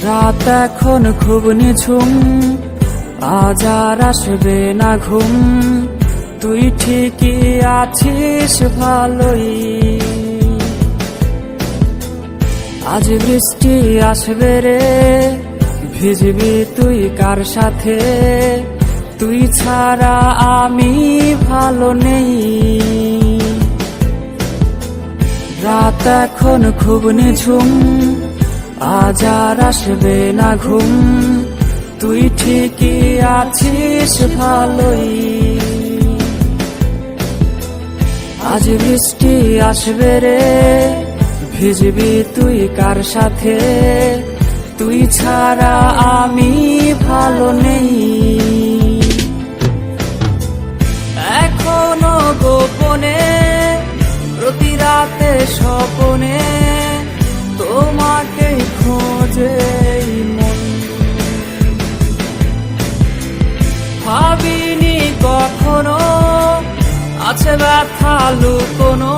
রাত এখন খুব নিঝুম, আজ আর আসবে না ঘুম। তুই ঠিকই আছিস ভালোই, আজ বৃষ্টি আসবে রে, ভিজবি তুই কার সাথে? তুই ছাড়া আমি ভালো নেই। রাত এখন খুব নিঝুম, আজ আর আসবে না ঘুম। তুই ঠিকই আছিস ভালোই, আজ বৃষ্টি আসবে রে, ভিজবি তুই কার সাথে? তুই ছাড়া আমি ভালো নেই। এখনো গোপনে প্রতি রাতে স্বপনে তোমাকে খোঁজে মন। ভাবিনি কখনো আছে ব্যথা লুকোনো,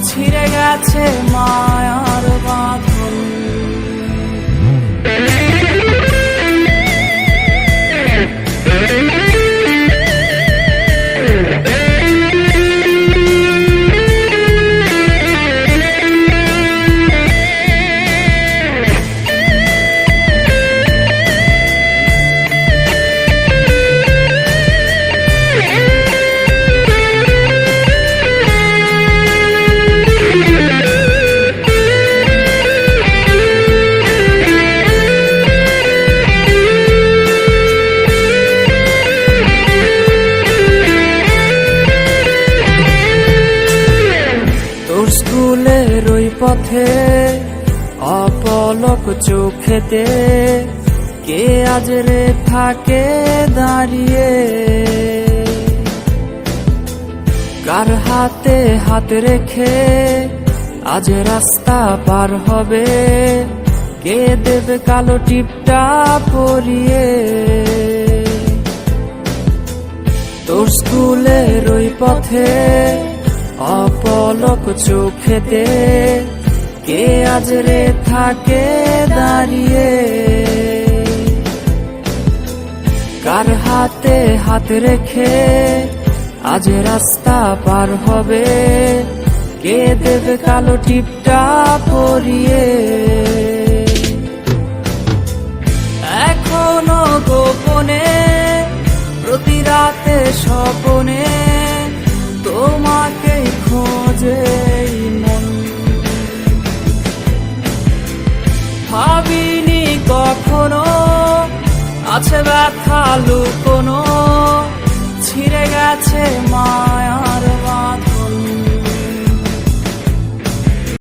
ছিঁড়ে গেছে মায়ার বাঁধন। স্কুলের ওই পথে অপলক চোখেতে কে আজ রে থাকে দাঁড়িয়ে? কার হাতে হাত রেখে আজ রাস্তা পার হবে? কে দেবে কালো টিপটা পরিয়ে? তোর স্কুলের ওই পথে অপলক চোখেতে কে আজ রে থাকে দাঁড়িয়ে? কার হাতে হাত রেখে আজ রাস্তা পার হবে? কে দেবে কালো টিপটা পরিয়ে? এখনো গোপনে প্রতি রাতে স্বপনে তোমাকে খোঁজে মন। ভাবিনি কখনো আছে ব্যথা লুকোনো, ছিঁড়ে গেছে মায়ার বাঁধন।